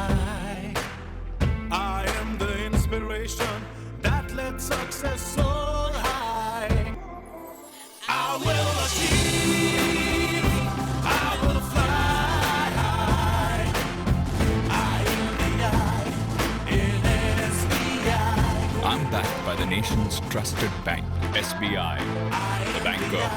high. I am the inspiration that led success soar high. I will achieve, I will fly high. I am the I in SBI. I'm backed by the nation's trusted bank, SBI, the banker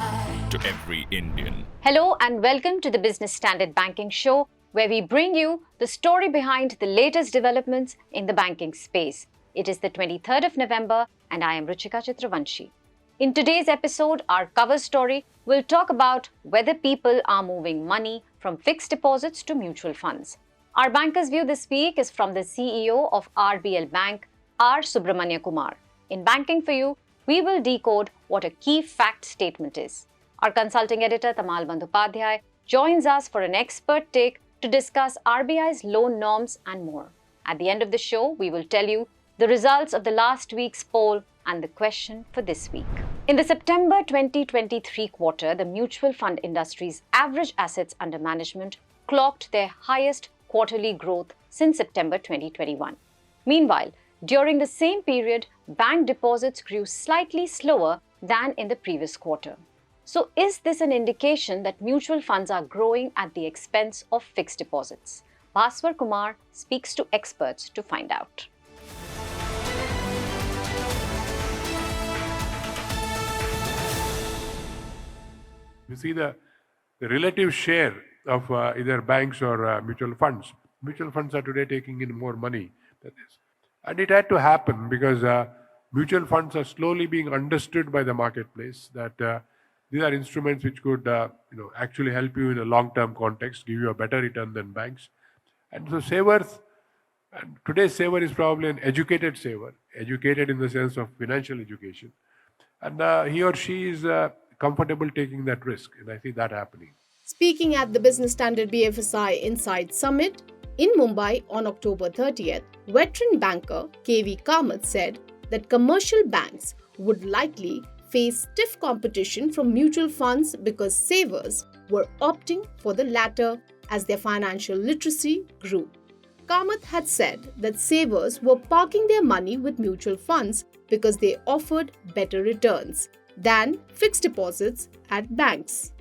to every Indian. Hello and welcome to the Business Standard Banking Show, where we bring you the story behind the latest developments in the banking space. It is the 23rd of November and I am Ruchika Chitravanshi. In today's episode, our cover story will talk about whether people are moving money from fixed deposits to mutual funds. Our banker's view this week is from the CEO of RBL Bank, R. Subramanya Kumar. In Banking for You, we will decode what a key fact statement is. Our consulting editor, Tamal Bandhopadhyay, joins us for an expert take to discuss RBI's loan norms and more. At the end of the show, we will tell you the results of the last week's poll and the question for this week. In the September 2023 quarter, the mutual fund industry's average assets under management clocked their highest quarterly growth since September 2021. Meanwhile, during the same period, bank deposits grew slightly slower than in the previous quarter. So is this an indication that mutual funds are growing at the expense of fixed deposits? Bhaswar Kumar speaks to experts to find out. You see the relative share of either banks or mutual funds. Mutual funds are today taking in more money than this. And it had to happen because mutual funds are slowly being understood by the marketplace that these are instruments which could actually help you in a long-term context, give you a better return than banks. And so savers, and today's saver is probably an educated saver, educated in the sense of financial education. And he or she is comfortable taking that risk. And I see that happening. Speaking at the Business Standard BFSI Inside Summit in Mumbai on October 30th, veteran banker KV Kamath said that commercial banks would likely face stiff competition from mutual funds because savers were opting for the latter as their financial literacy grew. Kamath had said that savers were parking their money with mutual funds because they offered better returns than fixed deposits at banks.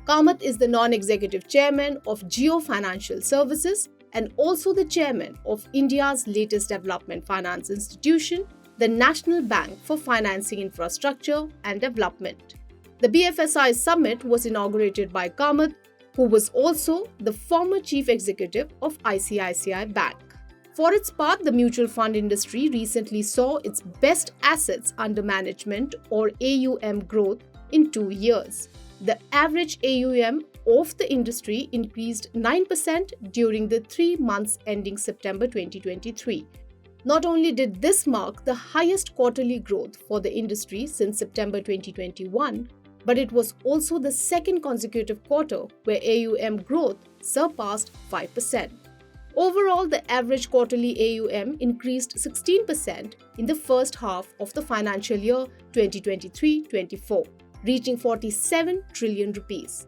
Kamath is the non-executive chairman of Geo Financial Services and also the chairman of India's latest development finance institution, the National Bank for Financing Infrastructure and Development. The BFSI Summit was inaugurated by Kamath, who was also the former chief executive of ICICI Bank. For its part, the mutual fund industry recently saw its best assets under management or AUM growth in 2 years. The average AUM of the industry increased 9% during the 3 months ending September 2023. Not only did this mark the highest quarterly growth for the industry since September 2021, but it was also the second consecutive quarter where AUM growth surpassed 5%. Overall, the average quarterly AUM increased 16% in the first half of the financial year 2023-24, reaching 47 trillion rupees.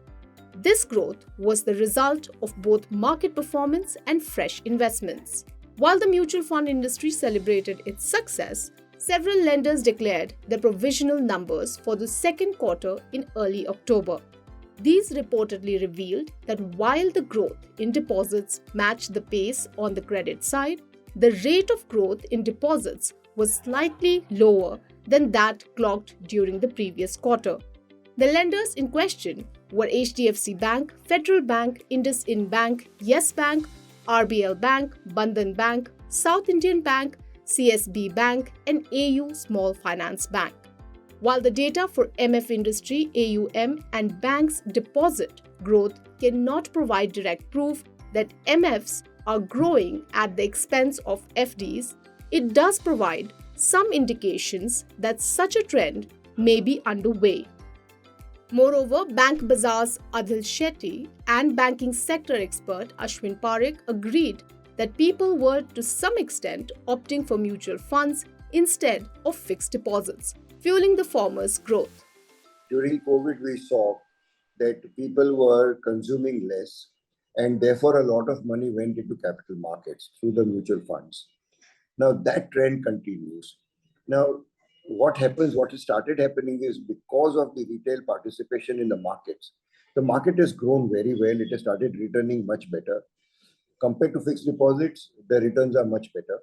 This growth was the result of both market performance and fresh investments. While the mutual fund industry celebrated its success, several lenders declared their provisional numbers for the second quarter in early October. These reportedly revealed that while the growth in deposits matched the pace on the credit side, the rate of growth in deposits was slightly lower than that clocked during the previous quarter. The lenders in question were HDFC Bank, Federal Bank, IndusInd Bank, Yes Bank, RBL Bank, Bandhan Bank, South Indian Bank, CSB Bank, and AU Small Finance Bank. While the data for MF industry, AUM, and banks' deposit growth cannot provide direct proof that MFs are growing at the expense of FDs, it does provide some indications that such a trend may be underway. Moreover, Bank Bazaar's Adil Shetty and banking sector expert Ashwin Parekh agreed that people were to some extent opting for mutual funds instead of fixed deposits, fueling the former's growth. During COVID, we saw that people were consuming less and therefore a lot of money went into capital markets through the mutual funds. Now that trend continues. Now, what has started happening is because of the retail participation in the market has grown very well. It has started returning much better. Compared to fixed deposits, the returns are much better.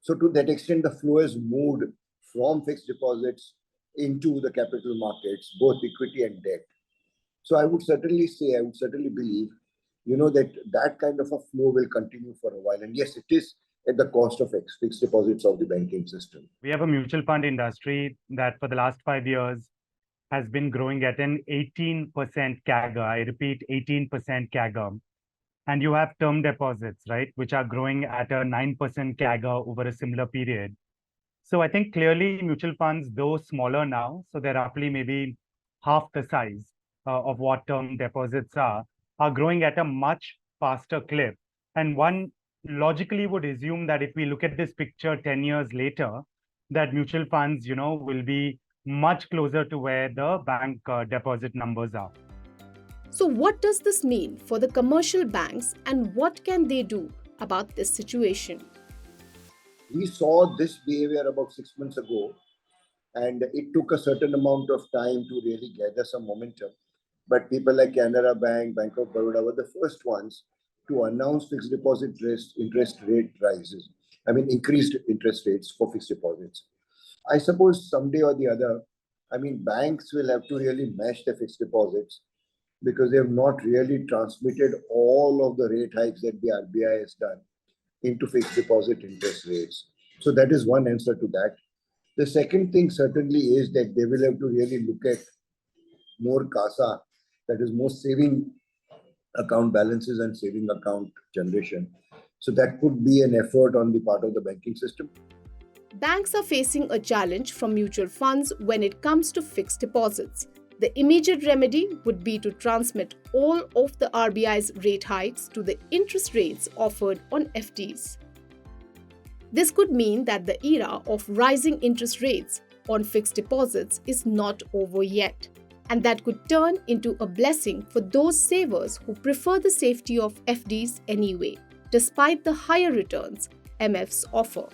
So to that extent, the flow has moved from fixed deposits into the capital markets, both equity and debt. So I would certainly believe, that kind of a flow will continue for a while. And yes, it is at the cost of fixed deposits of the banking system. We have a mutual fund industry that for the last 5 years has been growing at an 18% CAGR. I repeat, 18% CAGR. And you have term deposits, right, which are growing at a 9% CAGR over a similar period. So I think clearly mutual funds, though smaller now, so they're roughly maybe half the size of what term deposits are growing at a much faster clip. And one logically would assume that if we look at this picture 10 years later, that mutual funds, will be much closer to where the bank deposit numbers are. So, what does this mean for the commercial banks and what can they do about this situation? We saw this behavior about 6 months ago, and it took a certain amount of time to really gather some momentum. But people like Canara Bank, Bank of Baroda were the first ones to announce fixed deposit interest rate rises. Increased interest rates for fixed deposits. I suppose someday or the other, banks will have to really match the fixed deposits because they have not really transmitted all of the rate hikes that the RBI has done into fixed deposit interest rates. So that is one answer to that. The second thing certainly is that they will have to really look at more CASA, that is more saving account balances and saving account generation. So that could be an effort on the part of the banking system. Banks are facing a challenge from mutual funds when it comes to fixed deposits. The immediate remedy would be to transmit all of the RBI's rate hikes to the interest rates offered on FDs. This could mean that the era of rising interest rates on fixed deposits is not over yet, and that could turn into a blessing for those savers who prefer the safety of FDs anyway, despite the higher returns MFs offer.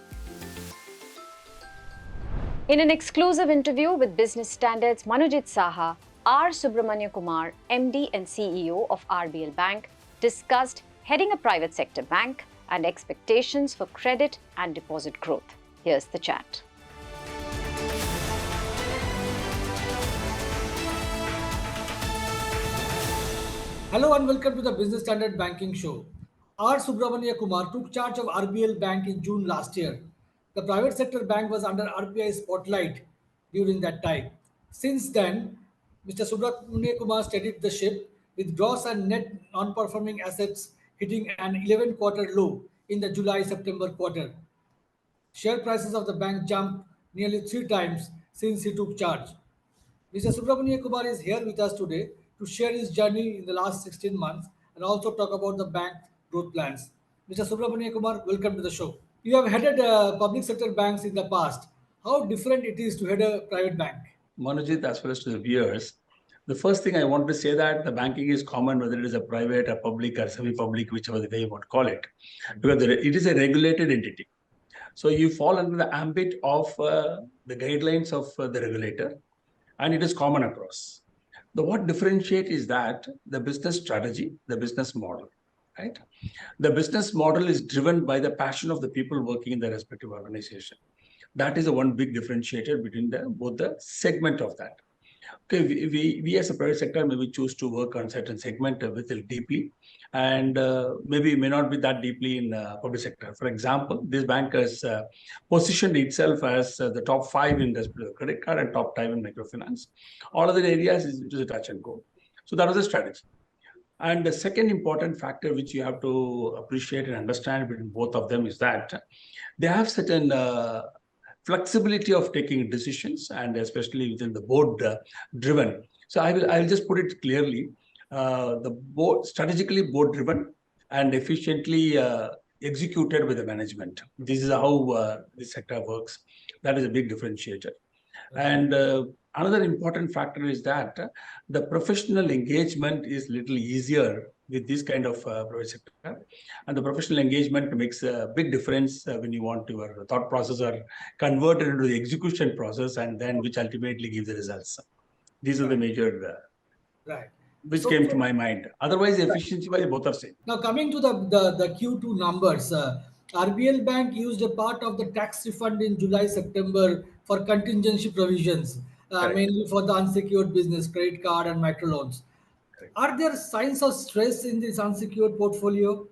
In an exclusive interview with Business Standard's Manojit Saha, R. Subramanya Kumar, MD and CEO of RBL Bank, discussed heading a private sector bank and expectations for credit and deposit growth. Here's the chat. Hello and welcome to the Business Standard Banking Show. R. Subramanya Kumar took charge of RBL Bank in June last year. The private sector bank was under RBI spotlight during that time. Since then, Mr. Subramanya Kumar steadied the ship with gross and net non-performing assets hitting an 11-quarter low in the July-September quarter. Share prices of the bank jumped nearly 3 times since he took charge. Mr. Subramanya Kumar is here with us today to share his journey in the last 16 months and also talk about the bank's growth plans. Mr. Subramanya Kumar, welcome to the show. You have headed public sector banks in the past. How different it is to head a private bank? Manojit, as well as to the viewers, the first thing I want to say that the banking is common, whether it is a private, a public, or semi-public, whichever the way you want to call it, because it is a regulated entity. So you fall under the ambit of the guidelines of the regulator, and it is common across. What differentiates is that the business strategy, the business model, right? The business model is driven by the passion of the people working in the respective organization. That is the one big differentiator between both the segment of that. Okay, we as a private sector maybe choose to work on certain segment with it deeply, and maybe may not be that deeply in public sector. For example, this bank has positioned itself as the top 5 in the credit card and top 10 in microfinance. All other areas is a touch and go. So that was a strategy. And the second important factor which you have to appreciate and understand between both of them is that they have certain flexibility of taking decisions, and especially within the board driven. So I will just put it clearly, the board strategically board driven and efficiently executed with the management. This is how this sector works. That is a big differentiator. And another important factor is that the professional engagement is little easier with this kind of private sector. And the professional engagement makes a big difference when you want your thought process are converted into the execution process, and then which ultimately gives the results. These are the major Right. which So, came to my mind. Otherwise, efficiency-wise, both are same. now coming to the Q2 numbers, RBL Bank used a part of the tax refund in July September for contingency provisions, Correct. mainly for the unsecured business, credit card and microloans. Correct. Are there signs of stress in this unsecured portfolio?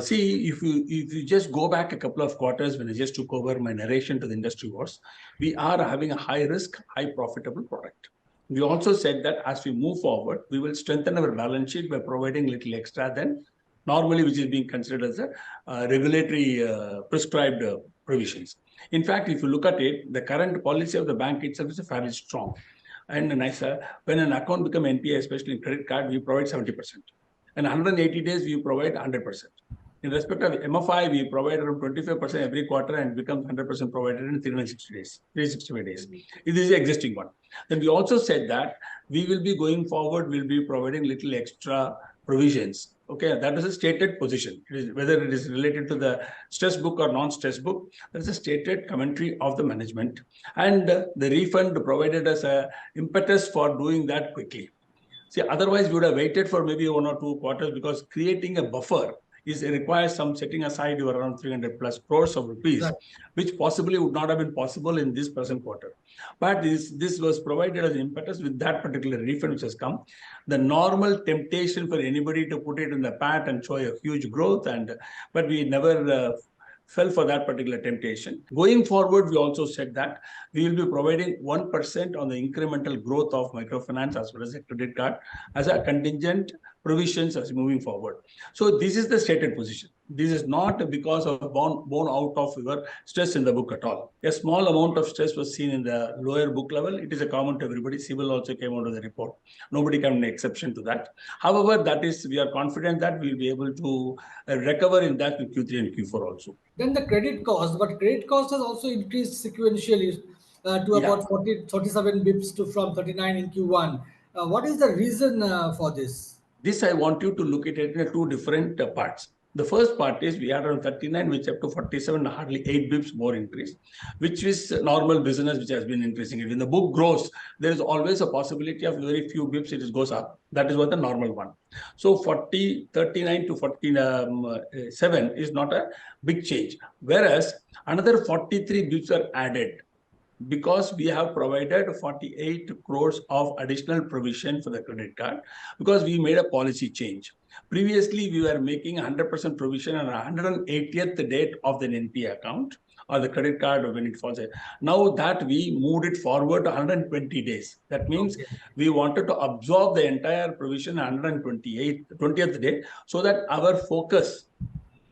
See, if you just go back a couple of quarters when I just took over my narration to the industry wars, we are having a high risk, high profitable product. We also said that as we move forward, we will strengthen our balance sheet by providing little extra than normally, which is being considered as a regulatory prescribed provisions. In fact, if you look at it, the current policy of the bank itself is fairly strong. And when an account becomes NPA, especially in credit card, we provide 70%. In 180 days, we provide 100%. In respect of MFI, we provide around 25% every quarter and becomes 100% provided in 360 days, 365 days. This is the existing one. Then we also said that we will be going forward, we'll be providing little extra provisions. Okay, that is a stated position. Whether it is related to the stress book or non-stress book, that is a stated commentary of the management. And the refund provided us a impetus for doing that quickly. See, otherwise we would have waited for maybe 1 or 2 quarters, because creating a buffer requires some setting aside your around 300 plus crores of rupees, Right. which possibly would not have been possible in this present quarter. But this was provided as impetus with that particular refund which has come. The normal temptation for anybody to put it in the PAT and show a huge growth, but we never fell for that particular temptation. Going forward, we also said that we will be providing 1% on the incremental growth of microfinance as well as a credit card as a contingent provisions as moving forward. So this is the stated position. This is not because of born out of your stress in the book at all. A small amount of stress was seen in the lower book level. It is a common to everybody. Civil also came out of the report. Nobody can make exception to that. However, we are confident that we will be able to recover in that in Q3 and Q4 also. Then the credit cost, but credit cost has also increased sequentially to about 37 bips from 39 in Q1. What is the reason for this? This I want you to look at it in 2 different parts. The first part is we are around 39, which up to 47, hardly 8 bips more increase, which is normal business which has been increasing. When the book grows, there is always a possibility of very few bips it goes up. That is what the normal one. So 39 to 47 is not a big change. Whereas another 43 bips are added, because we have provided 48 crores of additional provision for the credit card, because we made a policy change. Previously, we were making 100% provision on 180th date of the NPA account or the credit card when it falls. Now that we moved it forward to 120 days. That means we wanted to absorb the entire provision 20th day, so that our focus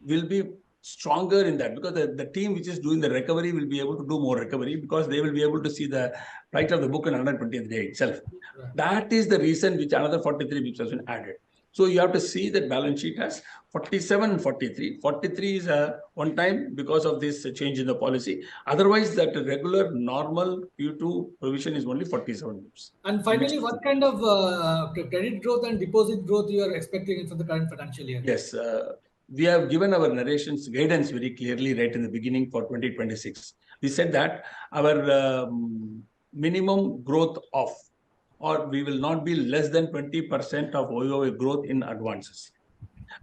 will be stronger in that, because the team which is doing the recovery will be able to do more recovery, because they will be able to see the right of the book on 120th day itself. Right. That is the reason which another 43 bips has been added. So you have to see that balance sheet has 47 and 43. 43 is a one time because of this change in the policy. Otherwise, that regular normal Q2 provision is only 47 bips. And finally, what kind of credit growth and deposit growth you are expecting for the current financial year? Yes. We have given our narrations guidance very clearly right in the beginning for 2026. We said that our minimum growth or we will not be less than 20% of OOA growth in advances.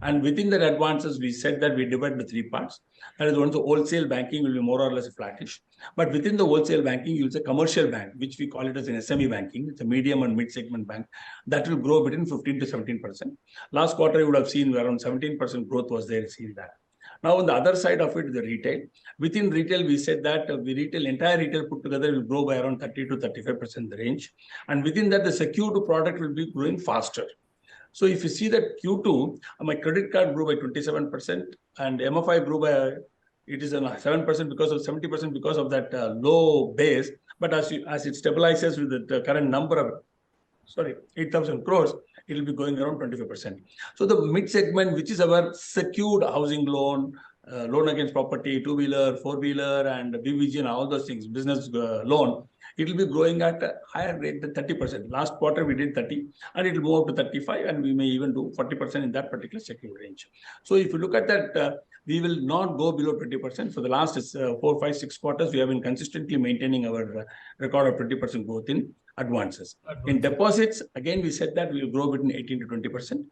And within that advances, we said that we divide the 3 parts. That is, one, the wholesale banking will be more or less flattish. But within the wholesale banking, you use a commercial bank, which we call it as an SME banking. It's a medium and mid-segment bank that will grow between 15 to 17%. Last quarter, you would have seen around 17% growth was there, seen that. Now, on the other side of it, the retail. Within retail, we said that entire retail put together will grow by around 30 to 35% range. And within that, the secured product will be growing faster. So if you see that Q2, my credit card grew by 27% and MFI grew by, it is 7% because of 70% because of that low base. But as it stabilizes with the current number of, 8,000 crores, it will be going around 25%. So the mid segment, which is our secured housing loan, loan against property, two-wheeler, four-wheeler, and BBG and all those things, business loan, it will be growing at a higher rate than 30%. Last quarter, we did 30, and it will move up to 35, and we may even do 40% in that particular checking range. So if you look at that, we will not go below 20%. For the last 4, 5, 6 quarters, we have been consistently maintaining our record of 20% growth in advances. In deposits, again, we said that we will grow between 18 to 20%.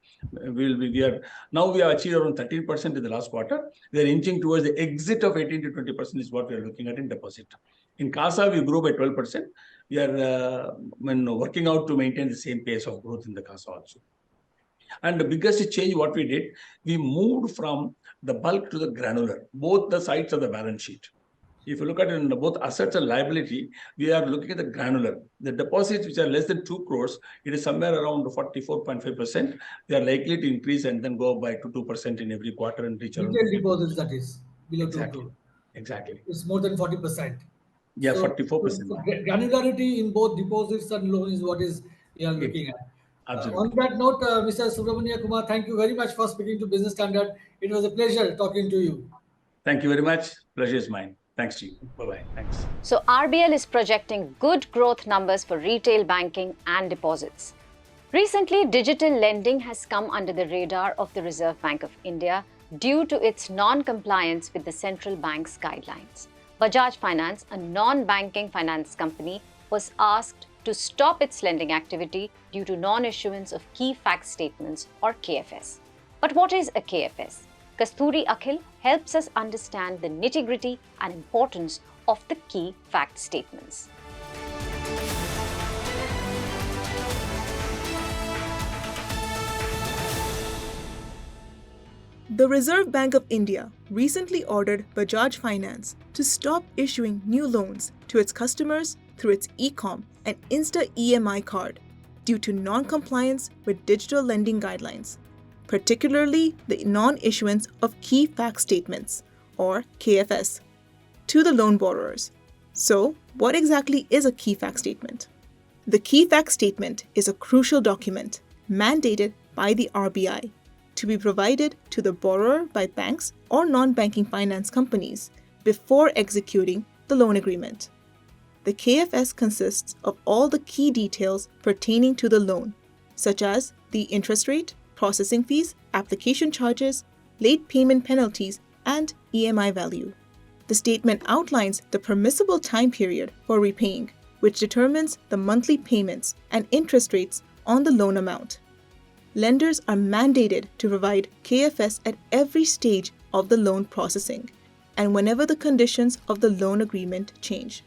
Now we have achieved around 13% in the last quarter. We are inching towards the exit of 18 to 20% is what we are looking at in deposit. In CASA, we grew by 12%. We are working out to maintain the same pace of growth in the CASA also. And the biggest change what we did, we moved from the bulk to the granular, both the sides of the balance sheet. If you look at it in both assets and liability, we are looking at the granular. The deposits which are less than 2 crores, it is somewhere around 44.5%. They are likely to increase and then go up by 2% in every quarter and reach around. Retail deposits, that is, below Exactly. 2 crore. Exactly. It's more than 40%. Yeah, So, 44%. so granularity in both deposits and loans is what is we are looking at. Absolutely. On that note, Mr. Subramania Kumar, thank you very much for speaking to Business Standard. It was a pleasure talking to you. Thank you very much. Pleasure is mine. Thanks to you. Bye-bye. Thanks. So RBL is projecting good growth numbers for retail banking and deposits. Recently, digital lending has come under the radar of the Reserve Bank of India due to its non-compliance with the central bank's guidelines. Bajaj Finance, a non-banking finance company, was asked to stop its lending activity due to non-issuance of key fact statements or KFS. But what is a KFS? Kasturi Akhil helps us understand the nitty-gritty and importance of the key fact statements. The Reserve Bank of India recently ordered Bajaj Finance to stop issuing new loans to its customers through its e-com and Insta EMI card due to non-compliance with digital lending guidelines, particularly the non-issuance of key fact statements or KFS to the loan borrowers. So, what exactly is a key fact statement? The key fact statement is a crucial document mandated by the RBI to be provided to the borrower by banks or non-banking finance companies before executing the loan agreement. The KFS consists of all the key details pertaining to the loan, such as the interest rate, processing fees, application charges, late payment penalties, and EMI value. The statement outlines the permissible time period for repaying, which determines the monthly payments and interest rates on the loan amount. Lenders are mandated to provide KFS at every stage of the loan processing and whenever the conditions of the loan agreement change.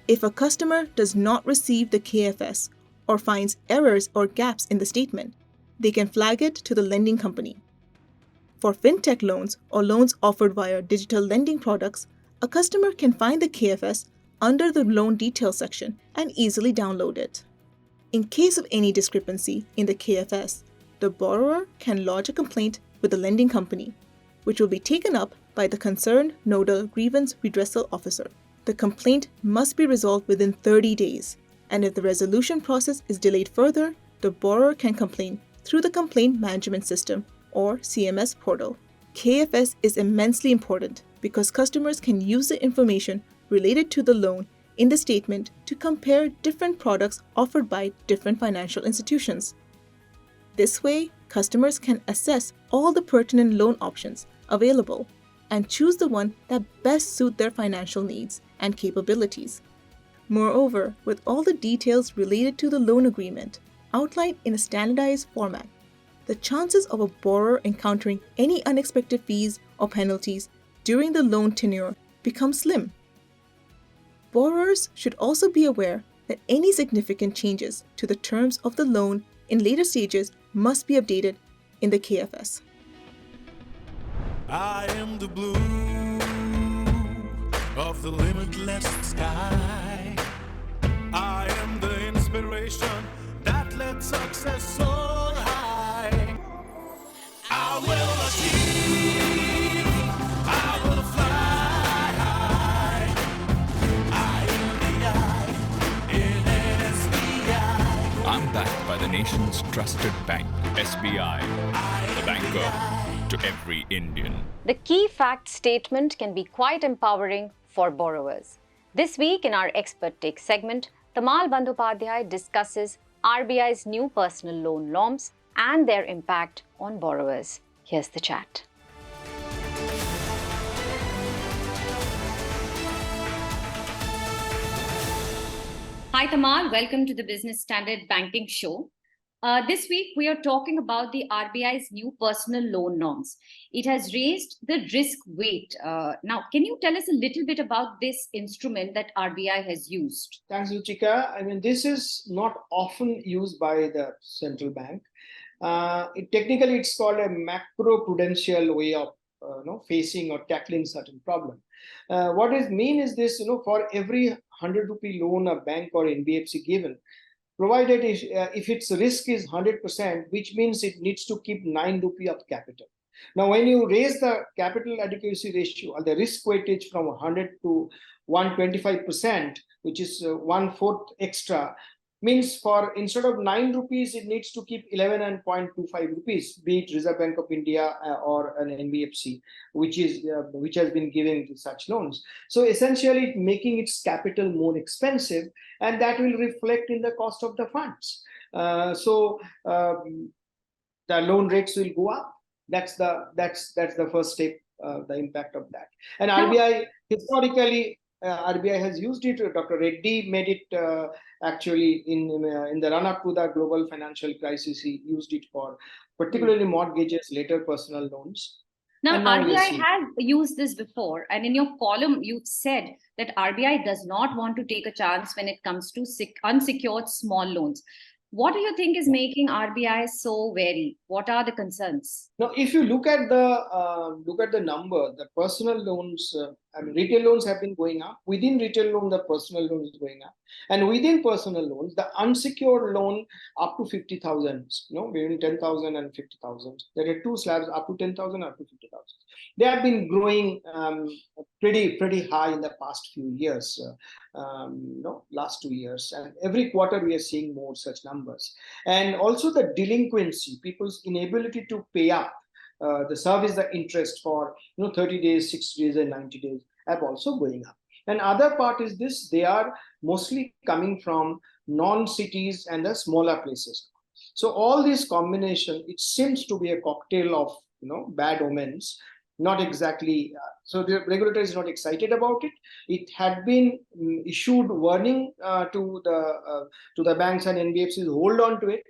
If a customer does not receive the KFS or finds errors or gaps in the statement, they can flag it to the lending company. For fintech loans or loans offered via digital lending products, a customer can find the KFS under the loan details section and easily download it. In case of any discrepancy in the KFS, the borrower can lodge a complaint with the lending company, which will be taken up by the concerned nodal grievance redressal officer. The complaint must be resolved within 30 days, and if the resolution process is delayed further, the borrower can complain through the Complaint Management System or CMS portal. KFS is immensely important because customers can use the information related to the loan in the statement to compare different products offered by different financial institutions. This way, customers can assess all the pertinent loan options available and choose the one that best suit their financial needs and capabilities. Moreover, with all the details related to the loan agreement outlined in a standardized format, the chances of a borrower encountering any unexpected fees or penalties during the loan tenure become slim. Borrowers should also be aware that any significant changes to the terms of the loan in later stages must be updated in the KFS. I am the blue of the limitless sky. I am the inspiration that lets success soar high. I will achieve, I will fly high. I am the I in SBI. I'm backed by the nation's trusted bank, SBI, the banker to to every Indian. The key fact statement can be quite empowering for borrowers. This week in our Expert Take segment, Tamal Bandhopadhyay discusses RBI's new personal loan norms and their impact on borrowers. Here's the chat. Hi Tamal, welcome to the Business Standard Banking Show. This week we are talking about the RBI's new personal loan norms. It has raised the risk weight. Now, can you tell us a little bit about this instrument that RBI has used? Thanks, Ruchika. I mean, this is not often used by the central bank. Technically, it's called a macro-prudential way of facing or tackling certain problem. What it means is this, for every 100 rupee loan a bank or NBFC given, provided if its risk is 100%, which means it needs to keep 9 rupee of capital. Now, when you raise the capital adequacy ratio or the risk weightage from 100 to 125%, which is 1/4 extra, means for instead of 9 rupees, it needs to keep 11.25 rupees, be it Reserve Bank of India or an NBFC, which has been giving such loans. So essentially making its capital more expensive, and that will reflect in the cost of the funds. The loan rates will go up. That's the first step, the impact of that. And RBI historically, RBI has used it. Dr. Reddy made it actually in the run-up to the global financial crisis. He used it for particularly mortgages, later personal loans. Now RBI has used this before, and in your column, you've said that RBI does not want to take a chance when it comes to unsecured small loans. What do you think is making RBI so wary? What are the concerns? Now, if you look at the number, the personal loans, retail loans have been going up. Within retail loan, the personal loan is going up, and within personal loans, the unsecured loan up to 50,000, between 10,000 and 50,000. There are two slabs, up to 10,000, up to 50,000. They have been growing pretty high in the past few years, last 2 years, and every quarter we are seeing more such numbers. And also the delinquency, people's inability to pay up the service, the interest for 30 days, 60 days, and 90 days have also going up. And other part is this: they are mostly coming from non-cities and the smaller places. So all this combination, it seems to be a cocktail of bad omens. Not exactly. So the regulator is not excited about it. It had been issued warning to the banks and NBFCs hold on to it,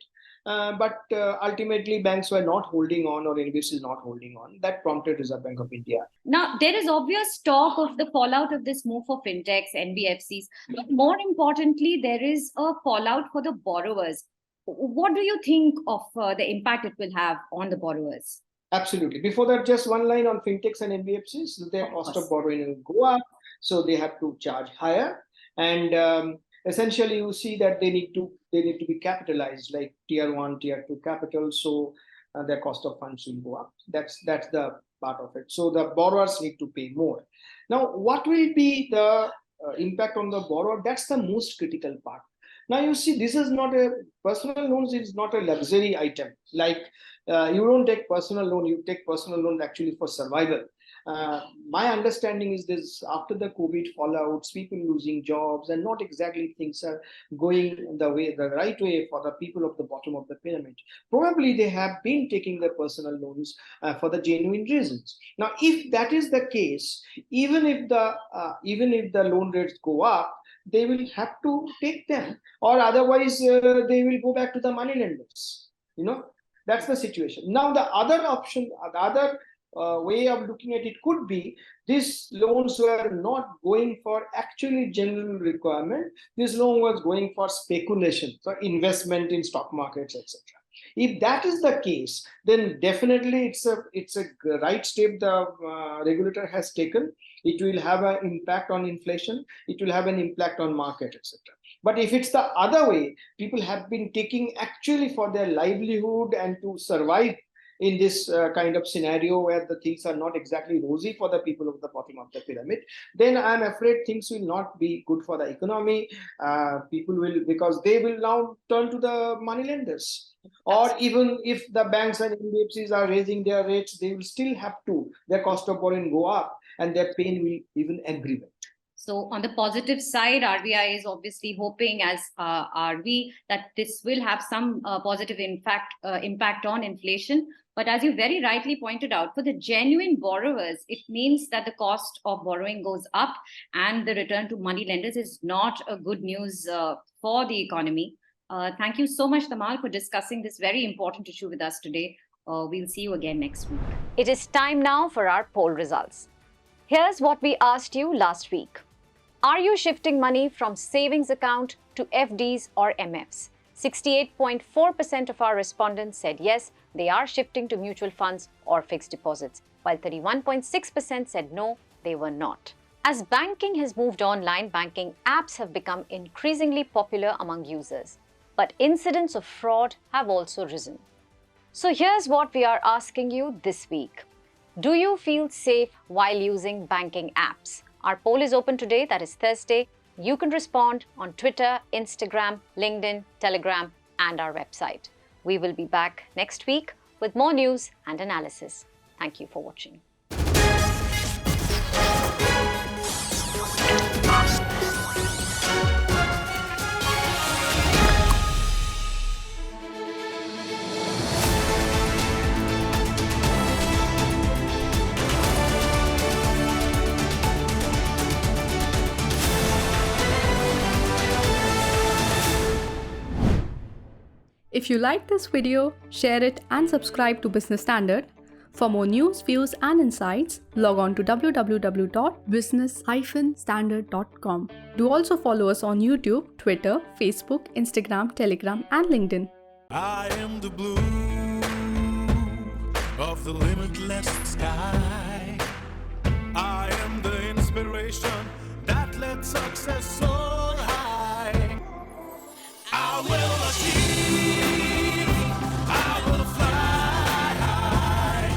but ultimately banks were not holding on, or NBFCs not holding on. That prompted Reserve Bank of India. Now there is obvious talk of the fallout of this move for fintechs, NBFCs, but more importantly, there is a fallout for the borrowers. What do you think of the impact it will have on the borrowers? Absolutely. Before that, just one line on fintechs and NBFCs. Their cost of borrowing will go up, so they have to charge higher. And essentially, you see that they need to be capitalized like tier 1, tier 2 capital. So their cost of funds will go up. That's the part of it. So the borrowers need to pay more. Now, what will be the impact on the borrower? That's the most critical part. Now you see, this is not a personal loans. Is not a luxury item. Like you don't take personal loan. You take personal loan actually for survival. My understanding is this: after the COVID fallouts, people losing jobs, and not exactly things are going the right way for the people of the bottom of the pyramid. Probably they have been taking their personal loans for the genuine reasons. Now, if that is the case, even if the loan rates go up, they will have to take them, or otherwise they will go back to the money lenders. That's the situation. Now, the other option, the other way of looking at it could be these loans were not going for actually general requirement. This loan was going for speculation, so investment in stock markets, etc. If that is the case, then definitely it's a right step the regulator has taken. It will have an impact on inflation. It will have an impact on market, etc. But if it's the other way, people have been taking actually for their livelihood and to survive in this kind of scenario where the things are not exactly rosy for the people of the bottom of the pyramid, then I'm afraid things will not be good for the economy. People will, because they will now turn to the money lenders. Or even if the banks and NBFCs are raising their rates, they will still have to, their cost of borrowing go up, and their pain will even aggravate. So on the positive side, RBI is obviously hoping, as are we, that this will have some positive impact on inflation. But as you very rightly pointed out, for the genuine borrowers, it means that the cost of borrowing goes up, and the return to money lenders is not a good news for the economy. Thank you so much, Tamal, for discussing this very important issue with us today. We'll see you again next week. It is time now for our poll results. Here's what we asked you last week. Are you shifting money from savings account to FDs or MFs? 68.4% of our respondents said yes, they are shifting to mutual funds or fixed deposits, while 31.6% said no, they were not. As banking has moved online, banking apps have become increasingly popular among users. But incidents of fraud have also risen. So here's what we are asking you this week. Do you feel safe while using banking apps? Our poll is open today, that is Thursday. You can respond on Twitter, Instagram, LinkedIn, Telegram, and our website. We will be back next week with more news and analysis. Thank you for watching. If you like this video, share it and subscribe to Business Standard. For more news, views and insights, log on to www.business-standard.com. Do also follow us on YouTube, Twitter, Facebook, Instagram, Telegram and LinkedIn. I am the blue of the limitless sky. I am the inspiration that lets success soar high. I will achieve, I will fly high.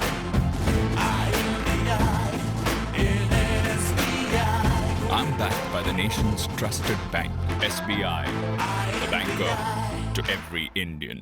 I am the I in SBI. I'm backed by the nation's trusted bank, SBI, the banker to every Indian.